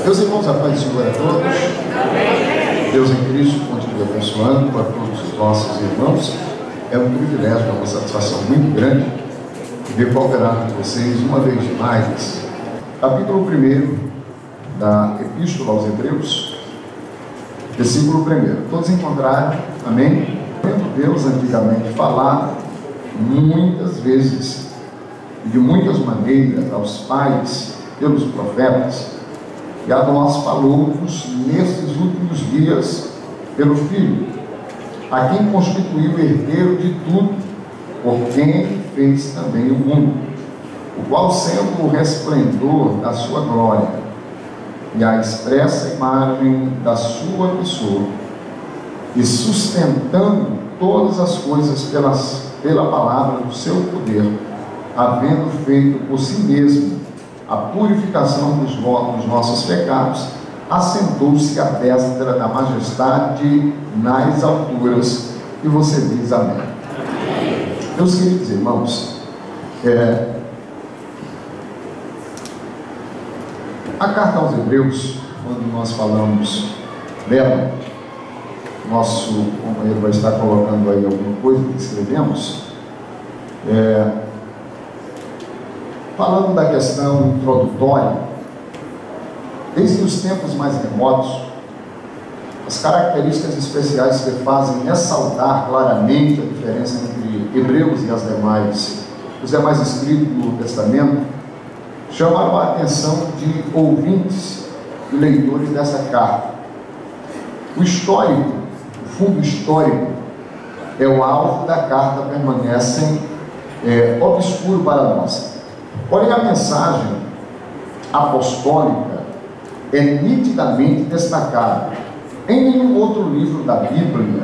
Meus irmãos, a paz do Senhor a todos. Deus em Cristo continue abençoando para todos os nossos irmãos. É um privilégio, uma satisfação muito grande ver cooperar com vocês uma vez mais. Capítulo 1 da Epístola aos Hebreus, versículo 1. Todos encontraram, amém? Tendo Deus antigamente falado muitas vezes e de muitas maneiras aos pais pelos profetas, e a nós falou-nos nesses últimos dias pelo Filho, a quem constituiu herdeiro de tudo, por quem fez também o mundo, o qual, sendo o resplendor da sua glória e a expressa imagem da sua pessoa, e sustentando todas as coisas pela palavra do seu poder, havendo feito por si mesmo a purificação dos nossos pecados, assentou-se à destra da majestade nas alturas. E você diz amém. Meus queridos irmãos, a carta aos Hebreus, quando nós falamos dela, nosso companheiro vai estar colocando aí alguma coisa que escrevemos, falando da questão introdutória, desde os tempos mais remotos, as características especiais que fazem ressaltar claramente a diferença entre Hebreus e os demais escritos do Novo Testamento, chamaram a atenção de ouvintes e leitores dessa carta. O histórico, o fundo histórico, é o alvo da carta, permanecem obscuro para nós. Porém, a mensagem apostólica é nitidamente destacada. Em nenhum outro livro da Bíblia,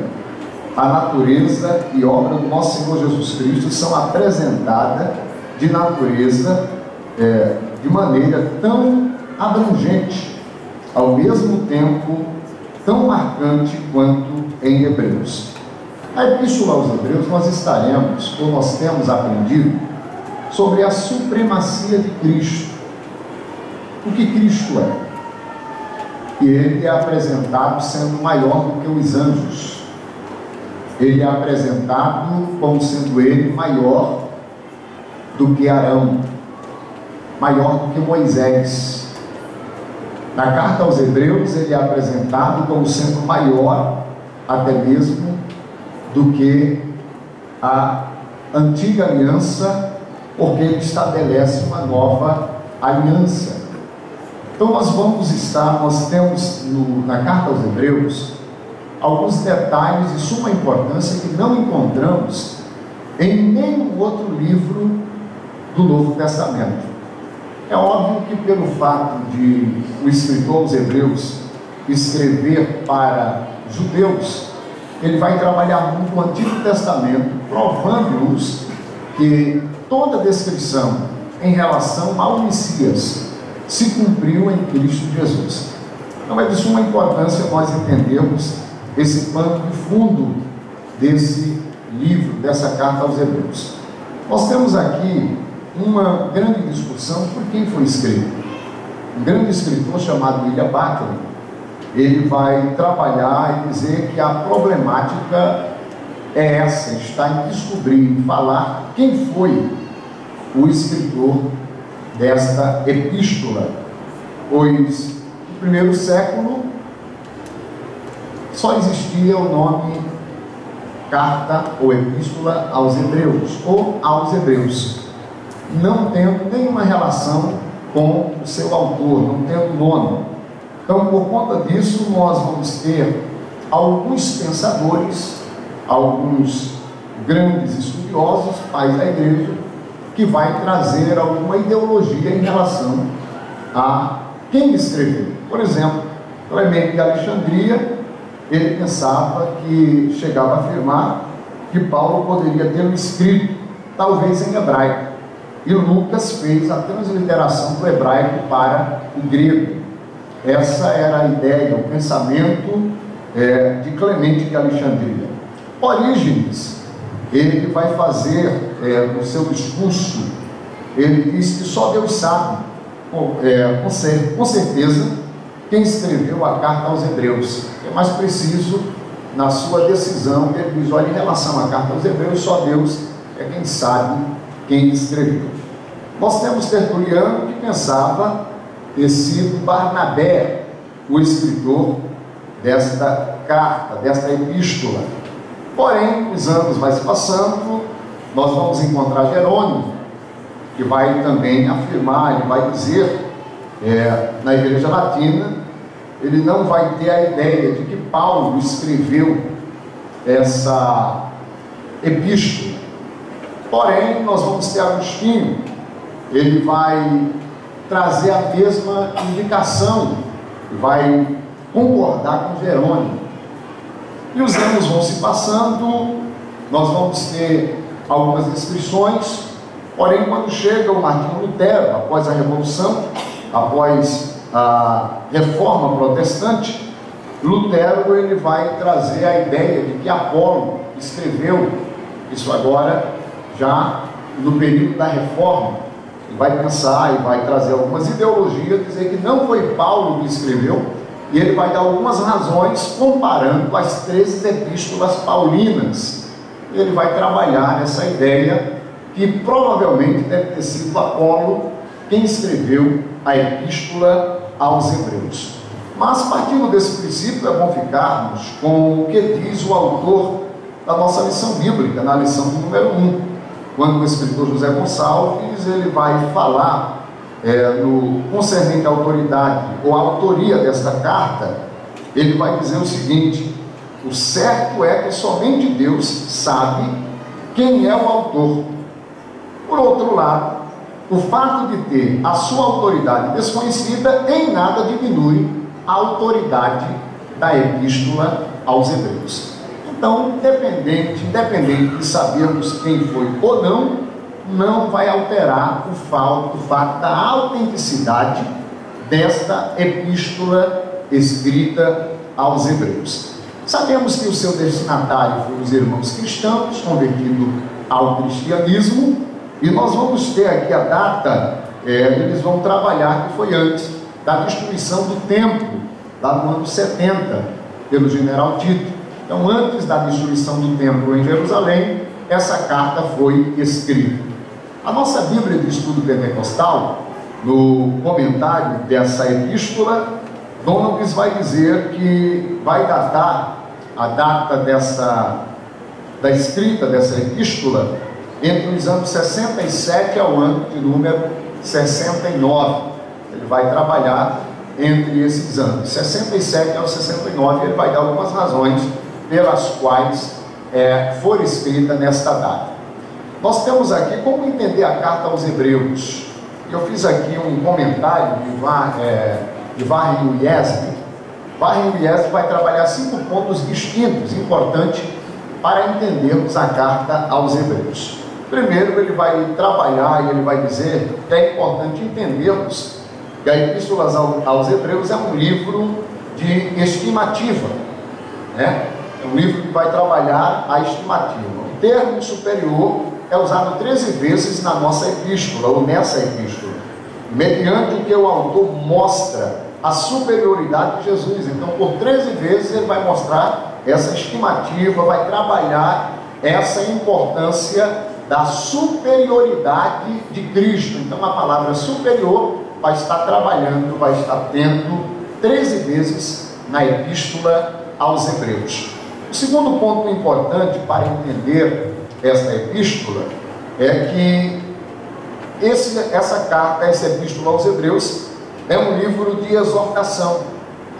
a natureza e obra do nosso Senhor Jesus Cristo são apresentadas de natureza, de maneira tão abrangente, ao mesmo tempo tão marcante quanto em Hebreus. Na Epístola aos Hebreus nós temos aprendido sobre a supremacia de Cristo. O que Cristo é? E ele é apresentado sendo maior do que os anjos. Ele é apresentado como sendo ele maior do que Arão, maior do que Moisés. Na carta aos Hebreus, ele é apresentado como sendo maior até mesmo do que a antiga aliança, porque ele estabelece uma nova aliança. Então nós temos na carta aos Hebreus alguns detalhes de suma importância que não encontramos em nenhum outro livro do Novo Testamento. É óbvio que pelo fato de o escritor aos Hebreus escrever para judeus, ele vai trabalhar muito o Antigo Testamento, provando-nos que toda a descrição em relação ao Messias se cumpriu em Cristo Jesus. Então é de suma importância nós entendermos esse pano de fundo desse livro, dessa carta aos Hebreus. Nós temos aqui uma grande discussão por quem foi escrito. Um grande escritor chamado William Barclay, ele vai trabalhar e dizer que a problemática é essa, está em descobrir, em falar quem foi o escritor desta epístola, pois no primeiro século só existia o nome carta ou epístola aos Hebreus, ou aos Hebreus, não tendo nenhuma relação com o seu autor, não tendo nome. Então, por conta disso, nós vamos ter alguns pensadores, alguns grandes estudiosos, pais da igreja, que vai trazer alguma ideologia em relação a quem escreveu. Por exemplo, Clemente de Alexandria, ele pensava que chegava a afirmar que Paulo poderia ter escrito, talvez em hebraico, e Lucas fez a transliteração do hebraico para o grego. Essa era a ideia, o pensamento de Clemente de Alexandria. Orígenes, ele vai fazer no seu discurso, ele diz que só Deus sabe com certeza quem escreveu a carta aos Hebreus. É mais preciso na sua decisão, ele diz, olha, em relação à carta aos Hebreus, só Deus é quem sabe quem escreveu. Nós temos Tertuliano que pensava ter sido Barnabé o escritor desta carta, desta epístola. Porém, os anos vai se passando, nós vamos encontrar Jerônimo, que vai também afirmar, ele vai dizer, na Igreja Latina, ele não vai ter a ideia de que Paulo escreveu essa epístola. Porém, nós vamos ter Agostinho, ele vai trazer a mesma indicação, vai concordar com Jerônimo. E os anos vão se passando, nós vamos ter algumas descrições, porém, quando chega o Martinho Lutero, após a Revolução, após a Reforma Protestante, Lutero ele vai trazer a ideia de que Apolo escreveu isso agora, já no período da Reforma. Ele vai pensar e vai trazer algumas ideologias, dizer que não foi Paulo que escreveu, e ele vai dar algumas razões comparando as 13 epístolas paulinas. Ele vai trabalhar essa ideia que provavelmente deve ter sido Apolo quem escreveu a epístola aos Hebreus. Mas partindo desse princípio, é bom ficarmos com o que diz o autor da nossa lição bíblica, na lição número 1, quando o escritor José Gonçalves ele vai falar no concernente à autoridade ou à autoria desta carta. Ele vai dizer o seguinte: o certo é que somente Deus sabe quem é o autor. Por outro lado, o fato de ter a sua autoridade desconhecida em nada diminui a autoridade da epístola aos Hebreus. Então, independente de sabermos quem foi ou não vai alterar o fato da autenticidade desta epístola escrita aos Hebreus. Sabemos que o seu destinatário foram os irmãos cristãos convertidos ao cristianismo, e nós vamos ter aqui a data, eles vão trabalhar, que foi antes da destruição do templo, lá no ano 70, pelo general Tito. Então, antes da destruição do templo em Jerusalém, essa carta foi escrita. A nossa Bíblia de Estudo Pentecostal, no comentário dessa epístola, Donovis vai dizer que vai datar a data da escrita dessa epístola entre os anos 67 ao ano de número 69. Ele vai trabalhar entre esses anos, 67 ao 69, ele vai dar algumas razões pelas quais for escrita nesta data. Nós temos aqui como entender a carta aos Hebreus. Eu fiz aqui um comentário de Warren Wiersbe. Warren Wiersbe vai trabalhar 5 pontos distintos, importantes, para entendermos a carta aos Hebreus. Primeiro, ele vai trabalhar e ele vai dizer que é importante entendermos que a Epístola aos Hebreus é um livro de estimativa, né? É um livro que vai trabalhar a estimativa. O termo superior é usado 13 vezes na nossa epístola, ou nessa epístola, mediante o que o autor mostra a superioridade de Jesus. Então, por 13 vezes ele vai mostrar essa estimativa, vai trabalhar essa importância da superioridade de Cristo. Então, a palavra superior vai estar trabalhando, vai estar tendo 13 vezes na epístola aos Hebreus. O segundo ponto importante para entender esta epístola é que essa carta, essa epístola aos Hebreus, é um livro de exortação.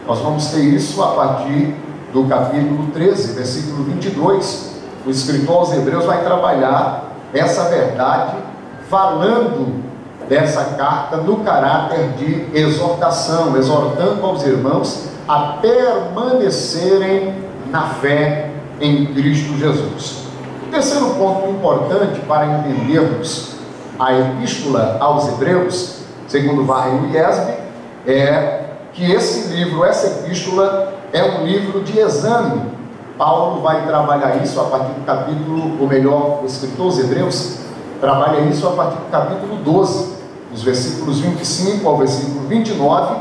Nós vamos ter isso a partir do capítulo 13, versículo 22. O escritor aos Hebreus vai trabalhar essa verdade, falando dessa carta no caráter de exortação, exortando aos irmãos a permanecerem na fé em Cristo Jesus. O terceiro ponto importante para entendermos a epístola aos Hebreus, segundo Warren Wiersbe, é que esse livro, essa epístola, é um livro de exame. Paulo vai trabalhar isso a partir do capítulo, ou melhor, o escritor aos Hebreus trabalha isso a partir do capítulo 12, dos versículos 25 ao versículo 29,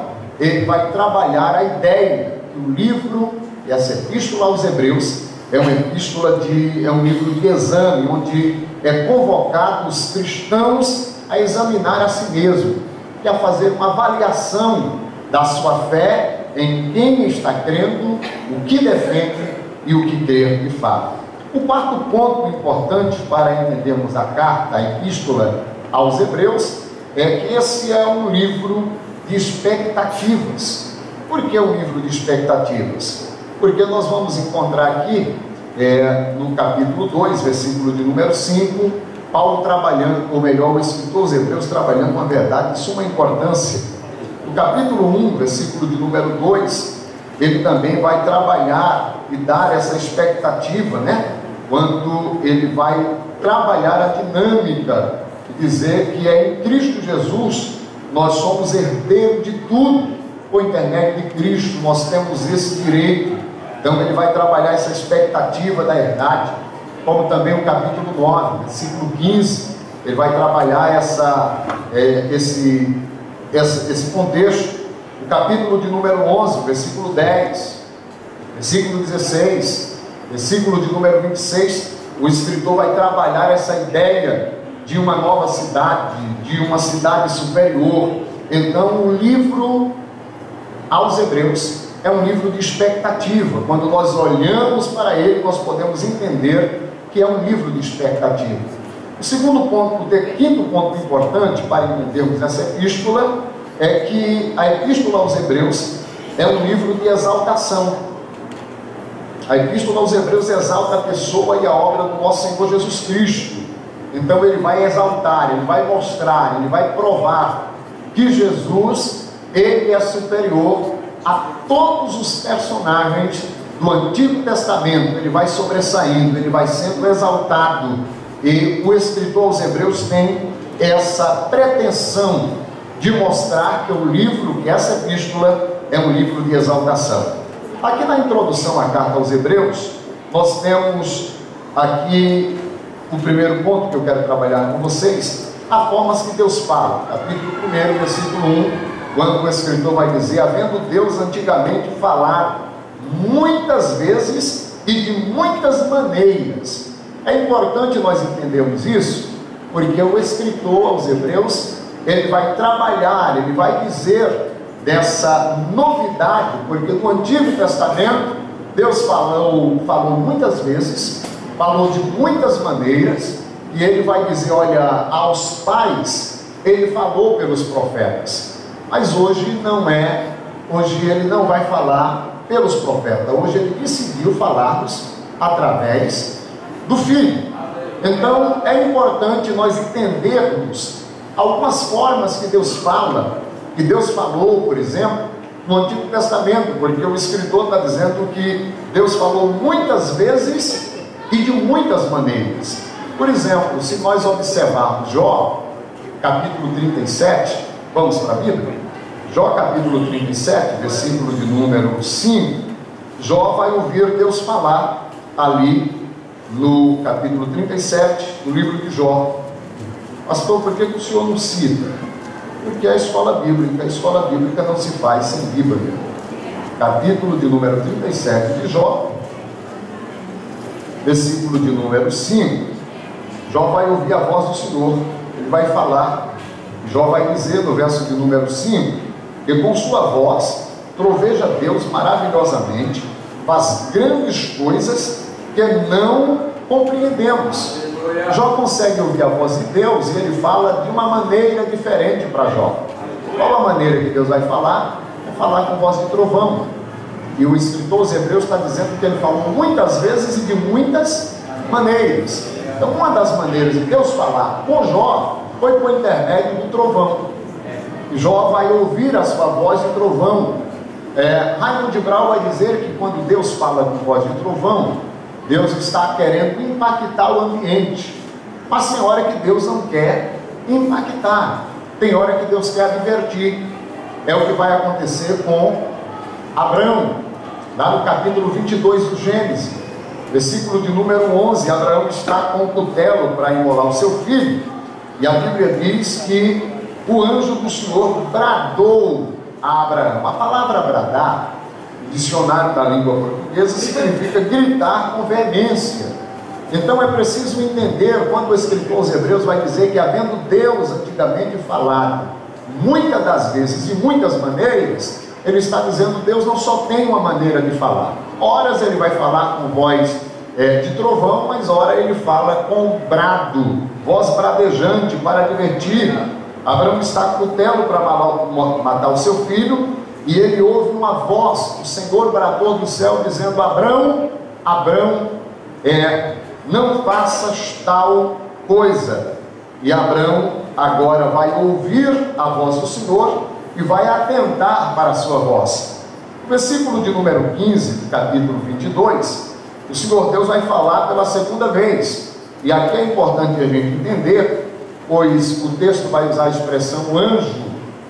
ele vai trabalhar a ideia que o livro, essa epístola aos Hebreus, é um livro de exame, onde é convocado os cristãos a examinar a si mesmo e a fazer uma avaliação da sua fé, em quem está crendo, o que defende e o que crê de fato. O quarto ponto importante para entendermos a carta, a epístola aos Hebreus, é que esse é um livro de expectativas. Por que um livro de expectativas? Porque nós vamos encontrar aqui, no capítulo 2, versículo de número 5, Paulo trabalhando, ou melhor, o escritor aos Hebreus trabalhando uma verdade de suma importância. No capítulo 1, versículo de número 2, ele também vai trabalhar e dar essa expectativa, quando ele vai trabalhar a dinâmica e dizer que é em Cristo Jesus nós somos herdeiros de tudo, por intermédio de Cristo nós temos esse direito. Então ele vai trabalhar essa expectativa da herdade, como também o capítulo 9, versículo 15, ele vai trabalhar esse contexto. O capítulo de número 11, versículo 10, versículo 16, versículo de número 26, o escritor vai trabalhar essa ideia de uma nova cidade, de uma cidade superior. Então o livro aos Hebreus é um livro de expectativa. Quando nós olhamos para ele, nós podemos entender que é um livro de expectativa. O segundo ponto, o quinto ponto importante para entendermos essa epístola, é que a epístola aos Hebreus é um livro de exaltação. A epístola aos Hebreus exalta a pessoa e a obra do nosso Senhor Jesus Cristo. Então ele vai exaltar, ele vai mostrar, ele vai provar que Jesus, ele é superior a todos os personagens do Antigo Testamento. Ele vai sobressaindo, ele vai sendo exaltado, e o escritor aos Hebreus tem essa pretensão de mostrar que o livro, que essa epístola é um livro de exaltação. Aqui na introdução à carta aos Hebreus, nós temos aqui o primeiro ponto que eu quero trabalhar com vocês, a forma que Deus fala. Capítulo 1, versículo 1, quando o escritor vai dizer: havendo Deus antigamente falado muitas vezes e de muitas maneiras. É importante nós entendermos isso, porque o escritor aos Hebreus, ele vai trabalhar, ele vai dizer dessa novidade, porque no Antigo Testamento Deus falou muitas vezes, falou de muitas maneiras, e ele vai dizer: olha, aos pais ele falou pelos profetas, mas hoje não é, hoje ele não vai falar pelos profetas, hoje ele decidiu falar-nos através do Filho. Então é importante nós entendermos algumas formas que Deus fala, que Deus falou, por exemplo, no Antigo Testamento, porque o escritor está dizendo que Deus falou muitas vezes e de muitas maneiras. Por exemplo, se nós observarmos Jó, capítulo 37, vamos para a Bíblia? Jó, capítulo 37, versículo de número 5, Jó vai ouvir Deus falar ali no capítulo 37, do livro de Jó. Pastor, por que o senhor não cita? Porque a escola bíblica não se faz sem Bíblia. Capítulo de número 37 de Jó, versículo de número 5, Jó vai ouvir a voz do Senhor, ele vai falar. Jó vai dizer no verso de número 5, que com sua voz troveja Deus maravilhosamente, faz grandes coisas que não compreendemos. Jó consegue ouvir a voz de Deus e ele fala de uma maneira diferente para Jó. Qual a maneira que Deus vai falar? É falar com voz de trovão. E o escritor aos Hebreus está dizendo que ele falou muitas vezes e de muitas maneiras. Então uma das maneiras de Deus falar com Jó foi por intermédio do trovão. E Jó vai ouvir a sua voz de trovão. Raimund Brau vai dizer que quando Deus fala com voz de trovão, Deus está querendo impactar o ambiente. Mas tem hora que Deus não quer impactar, tem hora que Deus quer advertir. É o que vai acontecer com Abraão, lá no capítulo 22 do Gênesis, versículo de número 11. Abraão está com o cutelo para imolar o seu filho, e a Bíblia diz que o anjo do Senhor bradou a Abraão. A palavra bradar, no dicionário da língua portuguesa, significa gritar com veemência. Então é preciso entender quando o escritor aos Hebreus vai dizer que, havendo Deus antigamente falado muitas das vezes, de muitas maneiras, ele está dizendo: Deus não só tem uma maneira de falar. Horas ele vai falar com voz de trovão, mas ora ele fala com brado, voz bradejante, para advertir. Abraão está com o cutelo para matar o seu filho, e ele ouve uma voz, o Senhor bradou do céu, dizendo: Abraão, Abraão, não faças tal coisa. E Abraão agora vai ouvir a voz do Senhor e vai atentar para a sua voz. No versículo de número 15, do capítulo 22, o Senhor Deus vai falar pela segunda vez. E aqui é importante a gente entender, pois o texto vai usar a expressão anjo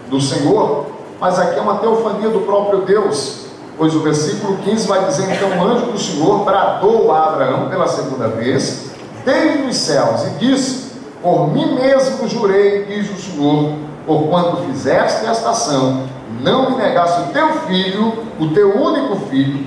do Senhor, mas aqui é uma teofania do próprio Deus, pois o versículo 15 vai dizer: então o anjo do Senhor bradou a Abraão pela segunda vez, desde os céus, e disse: por mim mesmo jurei, diz o Senhor, porquanto fizeste esta ação, não me negaste o teu filho, o teu único filho,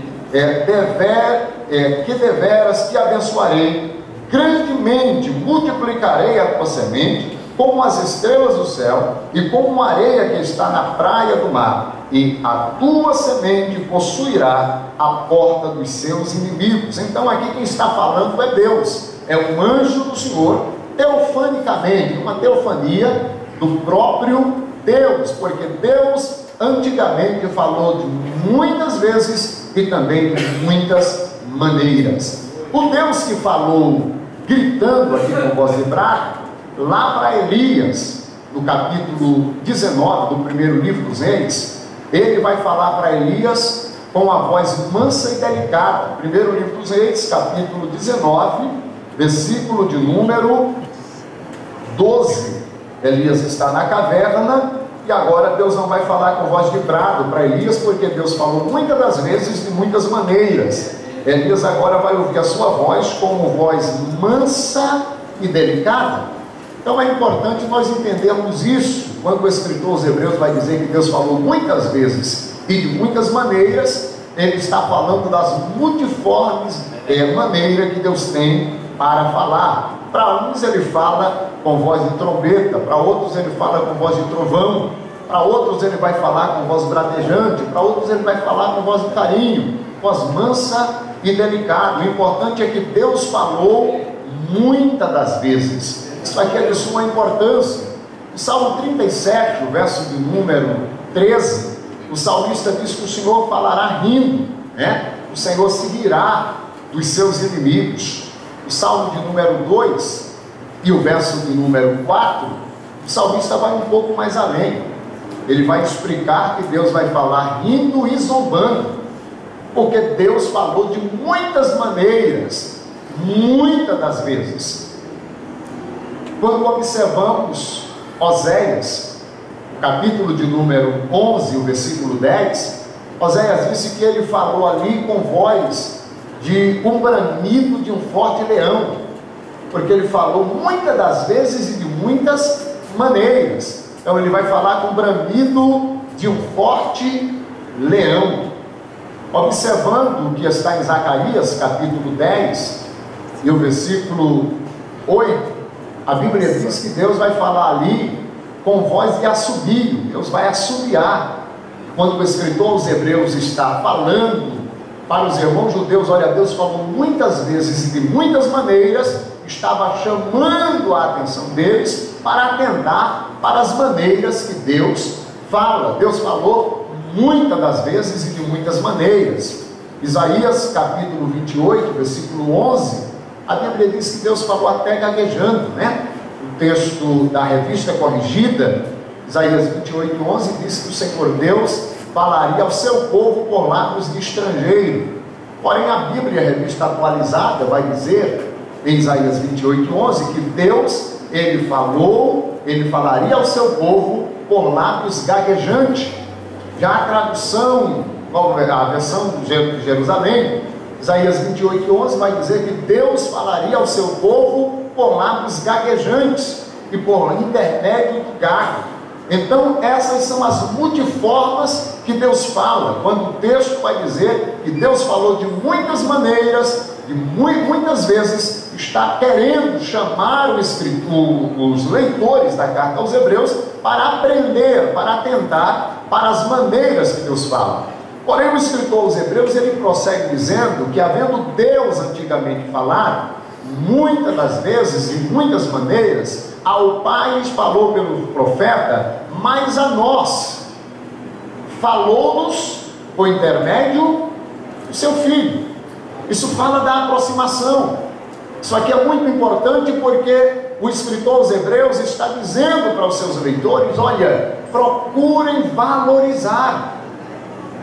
que deveras te abençoarei, grandemente multiplicarei a tua semente, como as estrelas do céu, e como a areia que está na praia do mar, e a tua semente possuirá a porta dos seus inimigos. Então aqui quem está falando é Deus, é um anjo do Senhor, teofanicamente, uma teofania do próprio Deus, porque Deus antigamente falou de muitas vezes e também de muitas maneiras. O Deus que falou gritando aqui com voz de brado, lá para Elias, no capítulo 19 do primeiro livro dos Reis, ele vai falar para Elias com a voz mansa e delicada. Primeiro livro dos Reis, capítulo 19, versículo de número 12. Elias está na caverna, e agora Deus não vai falar com voz de brado para Elias, porque Deus falou muitas das vezes de muitas maneiras. Elias agora vai ouvir a sua voz como voz mansa e delicada. Então é importante nós entendermos isso, quando o escritor aos Hebreus vai dizer que Deus falou muitas vezes e de muitas maneiras. Ele está falando das multiformes maneiras que Deus tem para falar. Para uns ele fala com voz de trombeta, para outros ele fala com voz de trovão, para outros ele vai falar com voz bradejante, para outros ele vai falar com voz de carinho, voz mansa e delicada. O importante é que Deus falou muitas das vezes. Isso aqui é de suma importância. No Salmo 37, o verso de número 13, o salmista diz que o Senhor falará rindo, o Senhor se rirá dos seus inimigos. O Salmo de número 2 e o verso de número 4, o salmista vai um pouco mais além. Ele vai explicar que Deus vai falar rindo e zombando, porque Deus falou de muitas maneiras, muitas das vezes. Quando observamos Oséias, capítulo de número 11, o versículo 10, Oséias disse que ele falou ali com voz de um bramido de um forte leão, porque ele falou muitas das vezes e de muitas maneiras. Então ele vai falar com o bramido de um forte leão. Observando o que está em Zacarias, capítulo 10, e o versículo 8, a Bíblia diz que Deus vai falar ali com voz de assobio. Deus vai assobiar. Quando o escritor aos Hebreus está falando para os irmãos judeus, olha, Deus falou muitas vezes e de muitas maneiras, estava chamando a atenção deles para atentar para as maneiras que Deus fala. Deus falou muitas das vezes e de muitas maneiras. Isaías capítulo 28, versículo 11, a Bíblia diz que Deus falou até gaguejando, O texto da revista corrigida, Isaías 28, 11, diz que o Senhor Deus falaria ao seu povo por lábios de estrangeiro. Porém a Bíblia, a revista atualizada, vai dizer em Isaías 28, 11, que Deus, ele falaria ao seu povo por lábios gaguejantes. Já a tradução, a versão de Jerusalém, Isaías 28, 11, vai dizer que Deus falaria ao seu povo por lábios gaguejantes e por intermédio do gago. Então, essas são as multiformas que Deus fala. Quando o texto vai dizer que Deus falou de muitas maneiras, de muitas vezes, está querendo chamar os leitores da carta aos Hebreus para aprender, para atentar para as maneiras que Deus fala. Porém, o escritor aos Hebreus, ele prossegue dizendo que, havendo Deus antigamente falado, muitas das vezes, de muitas maneiras, ao Pai falou pelo profeta, mas a nós falou-nos por intermédio do seu Filho. Isso fala da aproximação. Isso aqui é muito importante porque o escritor aos Hebreus está dizendo para os seus leitores: olha, procurem valorizar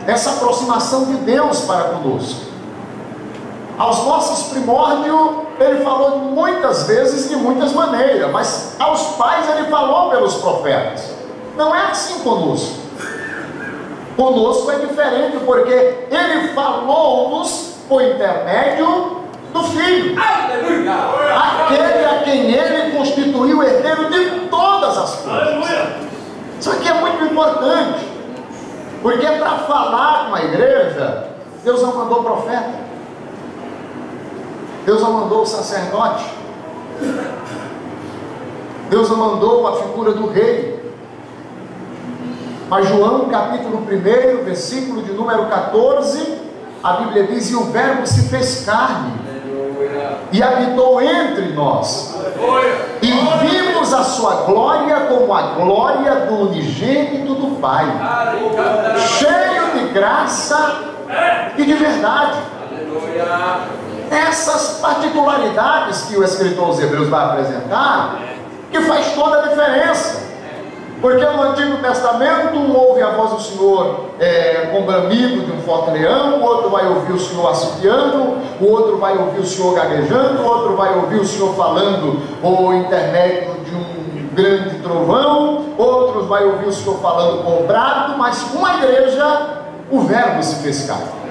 essa aproximação de Deus para conosco. Aos nossos primórdios, ele falou muitas vezes, de muitas maneiras, mas aos pais ele falou pelos profetas. Não é assim conosco. Conosco é diferente, porque ele falou-nos por intermédio do Filho. Aleluia! Aquele a quem ele constituiu herdeiro de todas as coisas. Aleluia! Isso aqui é muito importante, porque para falar com a igreja, Deus não mandou profeta. Deus não mandou o sacerdote. Deus não mandou a figura do rei. Mas João capítulo 1, versículo de número 14, a Bíblia diz: e o verbo se fez carne e habitou entre nós, e vimos a sua glória como a glória do unigênito do Pai, cheio de graça e de verdade. Essas particularidades que o escritor aos Hebreus vai apresentar, que faz toda a diferença. Porque no Antigo Testamento, um ouve a voz do Senhor com bramido de um forte leão, o outro vai ouvir o Senhor assobiando, o outro vai ouvir o Senhor gaguejando, o outro vai ouvir o Senhor falando por intermédio de um grande trovão, outros vai ouvir o Senhor falando com brado, mas com a igreja, o verbo se fez carne.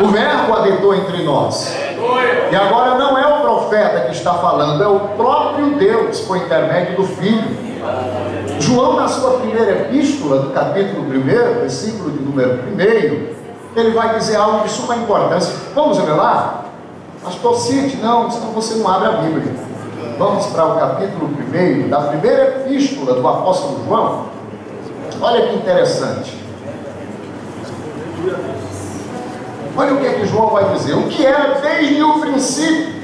O verbo habitou entre nós. E agora não é o profeta que está falando, é o próprio Deus por intermédio do Filho. João, na sua primeira epístola, do capítulo 1, versículo de número 1, ele vai dizer algo de suma importância. Vamos ver lá? Pastor Cid, não, senão você não abre a Bíblia. Vamos para o capítulo 1 da primeira epístola do apóstolo João. Olha que interessante. Olha o que é que João vai dizer. O que era desde o princípio,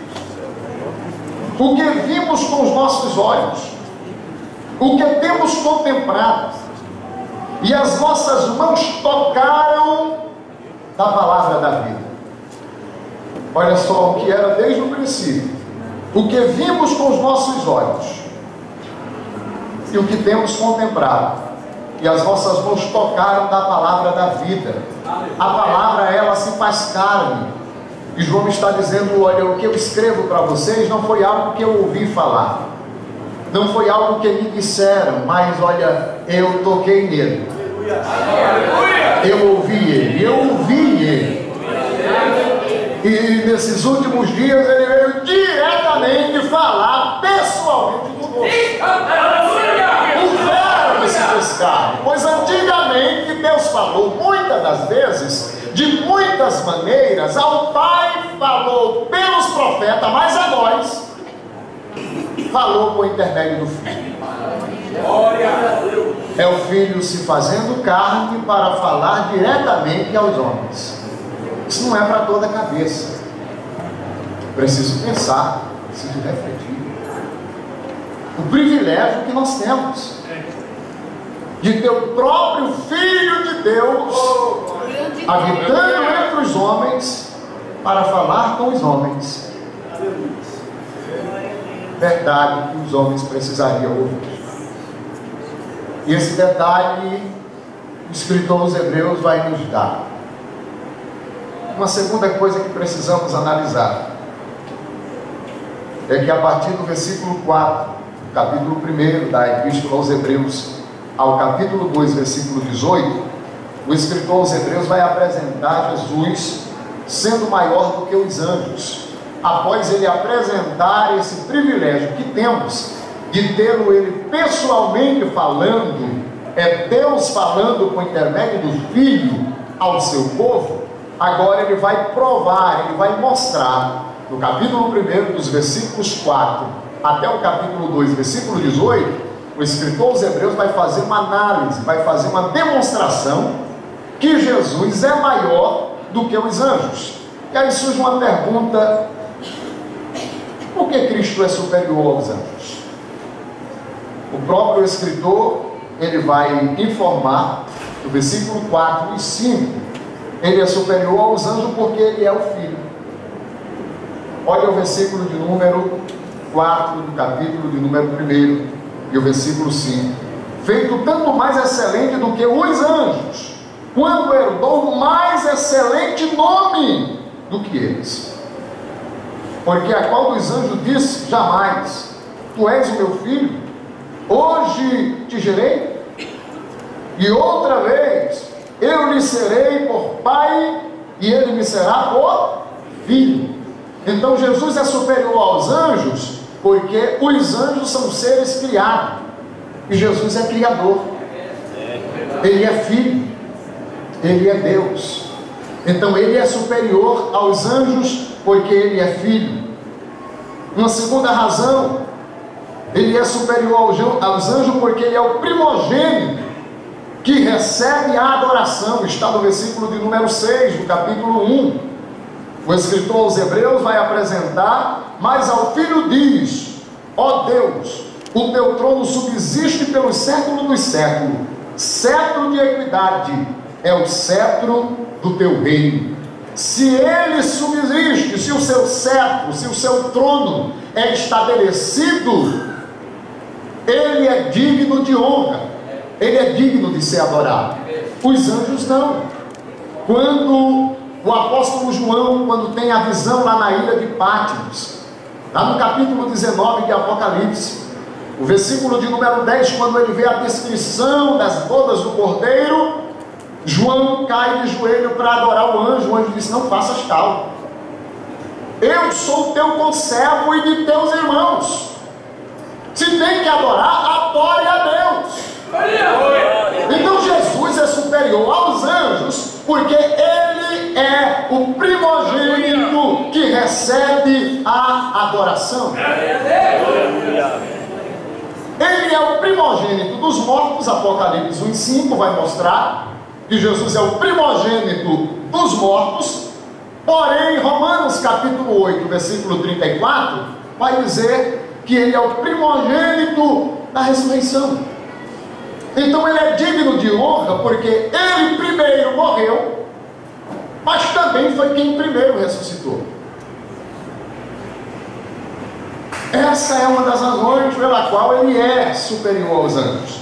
o que vimos com os nossos olhos, o que temos contemplado, e as nossas mãos tocaram da palavra da vida. Olha só, o que era desde o princípio, o que vimos com os nossos olhos, e o que temos contemplado, e as nossas mãos tocaram da palavra da vida. A palavra, ela se faz carne. E João está dizendo: olha, o que eu escrevo para vocês não foi algo que eu ouvi falar, não foi algo que me disseram, mas olha, eu toquei nele, eu ouvi ele, e nesses últimos dias ele veio diretamente falar pessoalmente conosco. O verbo se fez carne. Pois antigamente Deus falou muitas das vezes, de muitas maneiras. Ao Pai falou pelos profetas, mas a nós falou por intermédio do Filho. É o Filho se fazendo carne para falar diretamente aos homens. Isso não é para toda a cabeça. Preciso pensar, preciso refletir. O privilégio que nós temos de ter o próprio Filho de Deus habitando entre os homens para falar com os homens. Verdade que os homens precisariam ouvir. E esse detalhe o escritor aos Hebreus vai nos dar. Uma segunda coisa que precisamos analisar é que a partir do versículo 4, capítulo 1 da Epístola aos Hebreus, ao capítulo 2, versículo 18, o escritor aos Hebreus vai apresentar Jesus sendo maior do que os anjos, após ele apresentar esse privilégio que temos de tê-lo ele pessoalmente falando, é Deus falando por intermédio do Filho ao seu povo, agora ele vai provar, ele vai mostrar, no capítulo 1, dos versículos 4 até o capítulo 2, versículo 18, o escritor aos Hebreus vai fazer uma análise, vai fazer uma demonstração que Jesus é maior do que os anjos. E aí surge uma pergunta: por que Cristo é superior aos anjos? O próprio escritor, ele vai informar, no versículo 4 e 5, ele é superior aos anjos porque ele é o Filho. Olha o versículo de número 4 do capítulo de número 1 e o versículo 5. Feito tanto mais excelente do que os anjos, quando herdou mais excelente nome do que eles. Porque a qual dos anjos disse: jamais, tu és o meu filho, hoje te gerei, e outra vez eu lhe serei por pai, e ele me será por filho. Então Jesus é superior aos anjos, porque os anjos são seres criados, e Jesus é criador, ele é filho, ele é Deus. Então ele é superior aos anjos, porque ele é filho. Uma segunda razão, ele é superior aos anjos porque ele é o primogênito que recebe a adoração. Está no versículo de número 6 do capítulo 1. O escritor aos Hebreus vai apresentar: mas ao Filho diz: ó Deus, o teu trono subsiste pelos séculos dos séculos, cetro de equidade é o cetro do teu reino. Se ele subsiste, se o seu cetro, se o seu trono é estabelecido, ele é digno de honra, ele é digno de ser adorado. Os anjos não. Quando o apóstolo João, quando tem a visão lá na ilha de Patmos, lá no capítulo 19 de Apocalipse, o versículo de número 10, quando ele vê a descrição das bodas do Cordeiro, João cai de joelho para adorar o anjo. O anjo disse: não faças tal, eu sou teu conservo e de teus irmãos. Se tem que adorar, adore a Deus. Então Jesus é superior aos anjos, porque ele é o primogênito que recebe a adoração. Ele é o primogênito dos mortos. Apocalipse 1:5 vai mostrar que Jesus é o primogênito dos mortos. Porém, Romanos capítulo 8, versículo 34, vai dizer que ele é o primogênito da ressurreição. Então ele é digno de honra, porque ele primeiro morreu, mas também foi quem primeiro ressuscitou. Essa é uma das razões pela qual ele é superior aos anjos.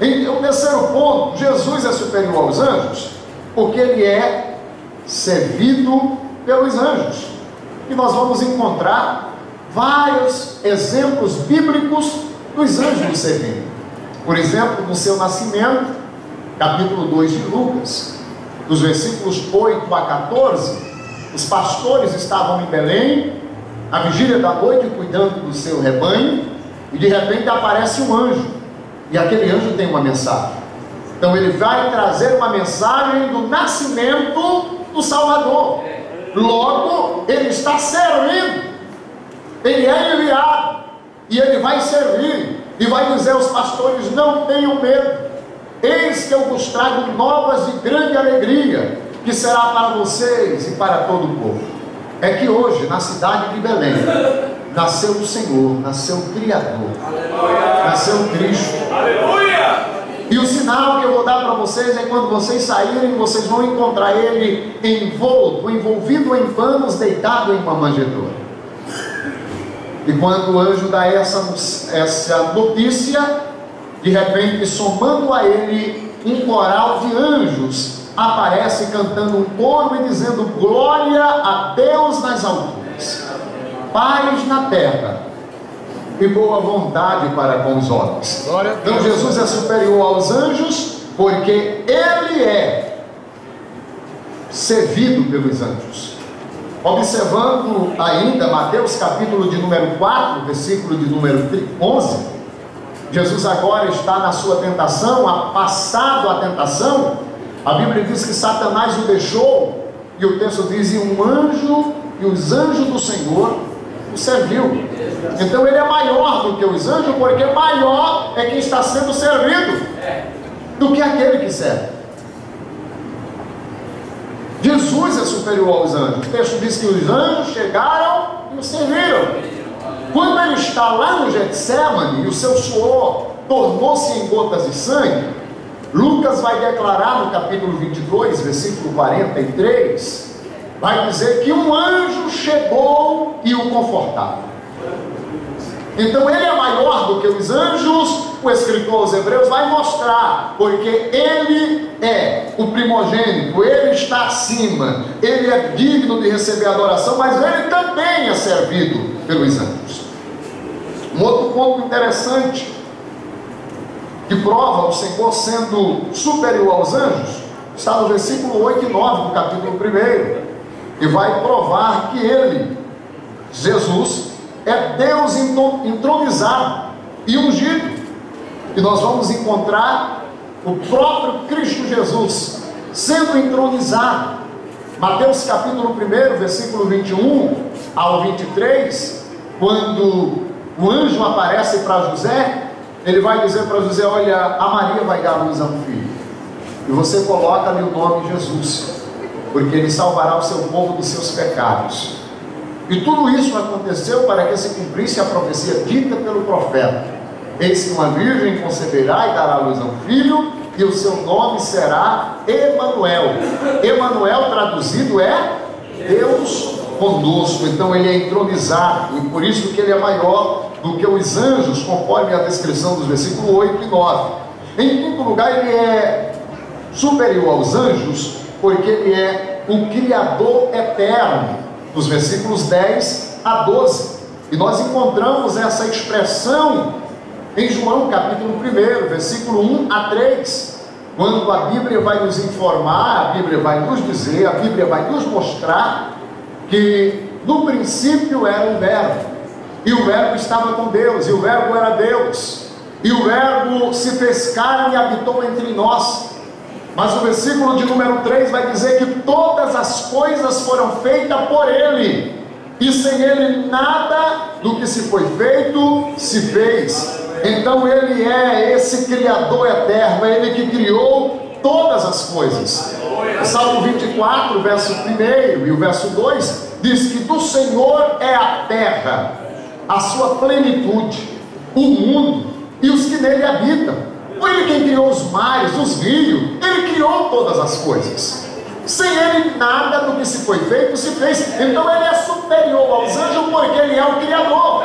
E o terceiro ponto: Jesus é superior aos anjos porque ele é servido pelos anjos. E nós vamos encontrar vários exemplos bíblicos dos anjos servindo. Por exemplo, no seu nascimento, capítulo 2 de Lucas, dos versículos 8 a 14, os pastores estavam em Belém, à vigília da noite, cuidando do seu rebanho, e de repente aparece um anjo. E aquele anjo tem uma mensagem. Então ele vai trazer uma mensagem do nascimento do Salvador. Logo, ele está servindo. Ele é enviado. E ele vai servir. E vai dizer aos pastores: não tenham medo. Eis que eu vos trago novas de grande alegria, que será para vocês e para todo o povo. É que hoje, na cidade de Belém, nasceu o Senhor, nasceu o Criador, nasceu o Cristo. Aleluia! E o sinal que eu vou dar para vocês é quando vocês saírem, vocês vão encontrar ele envolvido em panos, deitado em uma manjedoura. E quando o anjo dá essa notícia, de repente, somando a ele, um coral de anjos aparece cantando um coro e dizendo: glória a Deus nas alturas, paz na terra e boa vontade para com os homens. Então Jesus é superior aos anjos porque ele é servido pelos anjos. Observando ainda Mateus capítulo de número 4, versículo de número 11, Jesus agora está na sua tentação, passado a tentação, a Bíblia diz que Satanás o deixou, e o texto diz, e um anjo, e os anjos do Senhor o serviu. Então ele é maior do que os anjos, porque maior é quem está sendo servido do que aquele que serve. Jesus é superior aos anjos. O texto diz que os anjos chegaram e o serviram. Quando ele está lá no Getsemane e o seu suor tornou-se em gotas de sangue, Lucas vai declarar no capítulo 22, versículo 43, vai dizer que um anjo chegou e o confortava. Então ele é maior do que os anjos. O escritor aos Hebreus vai mostrar, porque ele é o primogênito, ele está acima, ele é digno de receber adoração, mas ele também é servido pelos anjos. Um outro ponto interessante que prova o Senhor sendo superior aos anjos está no versículo 8 e 9 do capítulo 1, e vai provar que ele, Jesus, é Deus entronizado e ungido. E nós vamos encontrar o próprio Cristo Jesus sendo entronizado. Mateus capítulo 1, versículo 21 ao 23, quando o anjo aparece para José, ele vai dizer para José: olha, a Maria vai dar luz a um filho, e você coloca ali o nome Jesus, porque ele salvará o seu povo dos seus pecados. E tudo isso aconteceu para que se cumprisse a profecia dita pelo profeta: eis que uma virgem conceberá e dará luz a um filho, e o seu nome será Emanuel. Emanuel traduzido é Deus conosco. Então ele é entronizado, e por isso que ele é maior do que os anjos, conforme a descrição dos versículos 8 e 9. Em quinto lugar, ele é superior aos anjos, porque ele é o Criador eterno, dos versículos 10 a 12. E nós encontramos essa expressão em João capítulo 1, versículo 1 a 3, quando a Bíblia vai nos informar, a Bíblia vai nos dizer, a Bíblia vai nos mostrar que no princípio era o Verbo, e o Verbo estava com Deus, e o Verbo era Deus, e o Verbo se fez carne e habitou entre nós. Mas o versículo de número 3 vai dizer que todas as coisas foram feitas por Ele, e sem Ele nada do que se foi feito se fez. Então Ele é esse Criador eterno, é Ele que criou todas as coisas. O Salmo 24, verso 1 e o verso 2 diz que do Senhor é a terra, a sua plenitude, o mundo e os que nele habitam. Foi Ele quem criou os mares, os rios, Ele criou todas as coisas. Sem Ele nada do que se foi feito se fez. Então Ele é superior aos anjos, porque Ele é o Criador.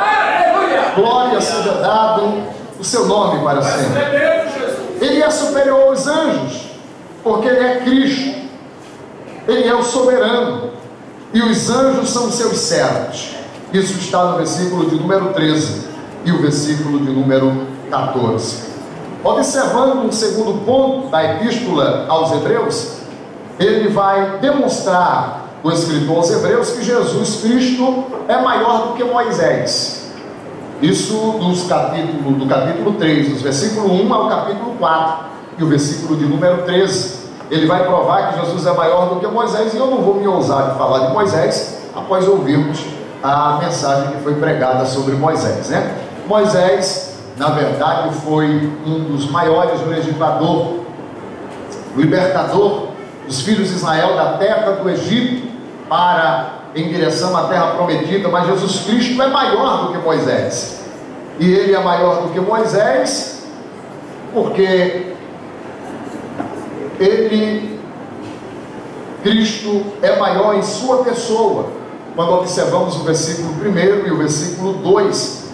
Glória seja dado o seu nome para sempre. Ele é superior aos anjos, porque Ele é Cristo. Ele é o soberano, e os anjos são seus servos. Isso está no versículo de número 13 e o versículo de número 14. Observando um segundo ponto da epístola aos Hebreus, ele vai demonstrar, o escritor aos Hebreus, que Jesus Cristo é maior do que Moisés. Isso do capítulo 3, dos versículo 1 ao capítulo 4 e o versículo de número 13. Ele vai provar que Jesus é maior do que Moisés, e eu não vou me ousar de falar de Moisés após ouvirmos a mensagem que foi pregada sobre Moisés, né? Moisés, na verdade, foi um dos maiores legisladores, libertador dos filhos de Israel da terra do Egito em direção à terra prometida. Mas Jesus Cristo é maior do que Moisés, e Ele é maior do que Moisés porque Cristo é maior em sua pessoa. Quando observamos o versículo 1 e o versículo 2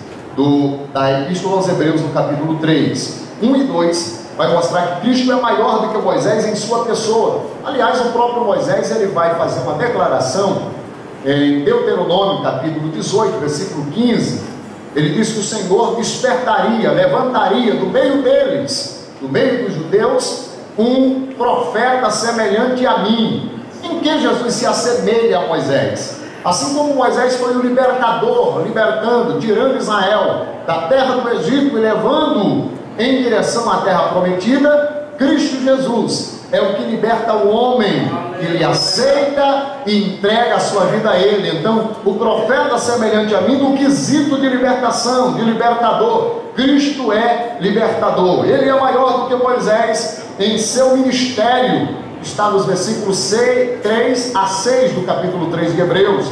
da Epístola aos Hebreus, no capítulo 3, 1 e 2, vai mostrar que Cristo é maior do que Moisés em sua pessoa. Aliás, o próprio Moisés ele vai fazer uma declaração em Deuteronômio, capítulo 18, versículo 15. Ele diz que o Senhor despertaria, levantaria do meio deles, do meio dos judeus, um profeta semelhante a mim. Em que Jesus se assemelha a Moisés? Assim como Moisés foi o libertador, libertando, tirando Israel da terra do Egito e levando em direção à terra prometida, Cristo Jesus é o que liberta o homem, que lhe aceita e entrega a sua vida a ele. Então, o profeta semelhante a mim no quesito de libertação, de libertador. Cristo é libertador. Ele é maior do que Moisés em seu ministério. Está nos versículos 3 a 6 do capítulo 3 de Hebreus.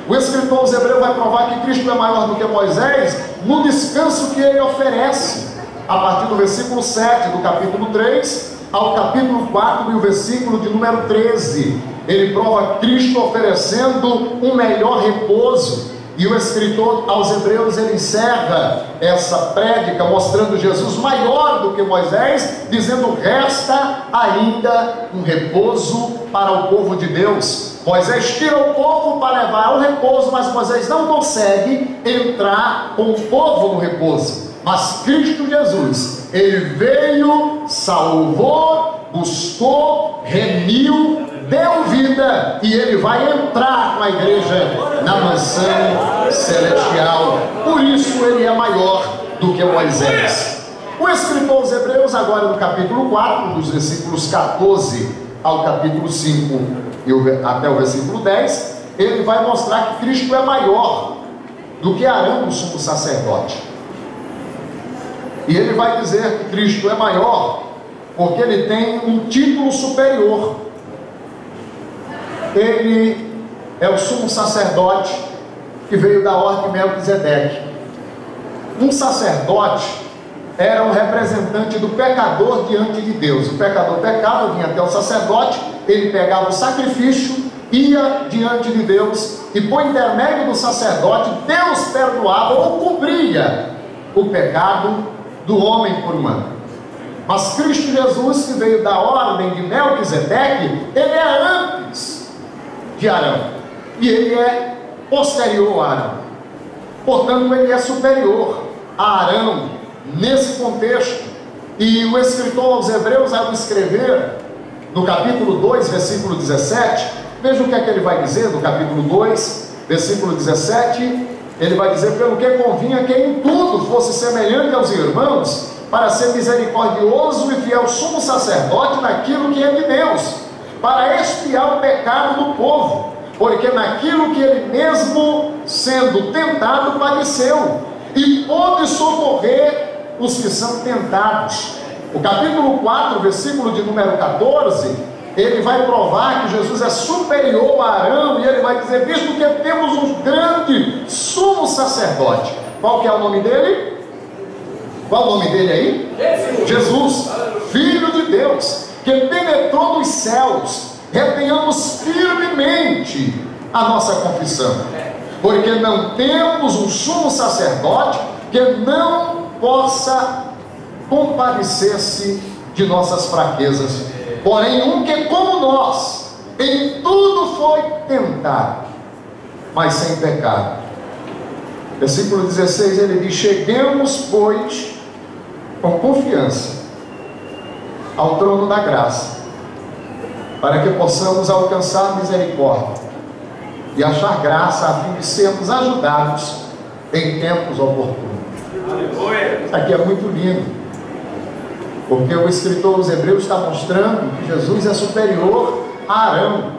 O escritor aos Hebreus vai provar que Cristo é maior do que Moisés no descanso que ele oferece, a partir do versículo 7 do capítulo 3 ao capítulo 4 e o versículo de número 13. Ele prova Cristo oferecendo um melhor repouso. E o escritor aos Hebreus, ele encerra essa prédica mostrando Jesus maior do que Moisés, dizendo: resta ainda um repouso para o povo de Deus. Moisés tira o povo para levar ao repouso, mas Moisés não consegue entrar com o povo no repouso. Mas Cristo Jesus, ele veio, salvou, buscou, remiu, deu vida, e ele vai entrar com a igreja na mansão celestial. Por isso ele é maior do que Moisés. O escritor aos Hebreus, agora no capítulo 4, dos versículos 14 ao capítulo 5 e até o versículo 10, ele vai mostrar que Cristo é maior do que Arão, o sumo sacerdote. E ele vai dizer que Cristo é maior porque ele tem um título superior. Ele é o sumo sacerdote que veio da ordem de Melquisedeque. Um sacerdote era um representante do pecador diante de Deus. O pecador pecava, vinha até o sacerdote, ele pegava o sacrifício, ia diante de Deus, e por intermédio do sacerdote, Deus perdoava ou cobria o pecado do homem por um ano. Mas Cristo Jesus, que veio da ordem de Melquisedeque, ele é antes de Arão, e ele é posterior a Arão. Portanto, ele é superior a Arão nesse contexto. E o escritor aos Hebreus, ao escrever no capítulo 2, versículo 17, veja o que é que ele vai dizer no capítulo 2, versículo 17. Ele vai dizer: pelo que convinha que em tudo fosse semelhante aos irmãos, para ser misericordioso e fiel sumo sacerdote naquilo que é de Deus, para expiar o pecado do povo, porque naquilo que ele mesmo, sendo tentado, padeceu, e pôde socorrer os que são tentados. O capítulo 4, versículo de número 14, ele vai provar que Jesus é superior a Arão, e ele vai dizer: visto que temos um grande sumo sacerdote. Qual que é o nome dele? Qual o nome dele aí? Jesus, Filho de Deus, que penetrou nos céus. Retenhamos firmemente a nossa confissão, porque não temos um sumo sacerdote que não possa compadecer-se de nossas fraquezas, porém um que, como nós, em tudo foi tentado, mas sem pecado. Versículo 16, ele diz: cheguemos, pois, com confiança ao trono da graça, para que possamos alcançar misericórdia e achar graça, a fim de sermos ajudados em tempos oportunos. Isso aqui é muito lindo, porque o escritor dos Hebreus está mostrando que Jesus é superior a Arão.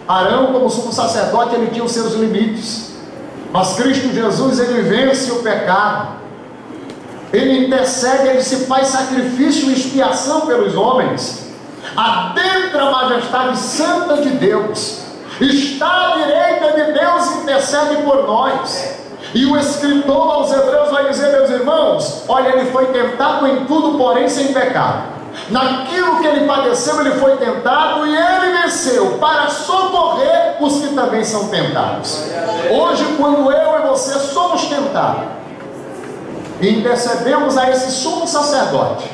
Arão, como sumo sacerdote, ele tinha os seus limites, mas Cristo Jesus, ele vence o pecado, ele intercede, ele se faz sacrifício e expiação pelos homens, adentra a majestade santa de Deus, está à direita de Deus e intercede por nós. E o escritor aos Hebreus vai dizer: meus irmãos, olha, ele foi tentado em tudo, porém sem pecado. Naquilo que ele padeceu, ele foi tentado e ele venceu, para socorrer os que também são tentados. Hoje, quando eu e você somos tentados e intercedemos a esse sumo sacerdote,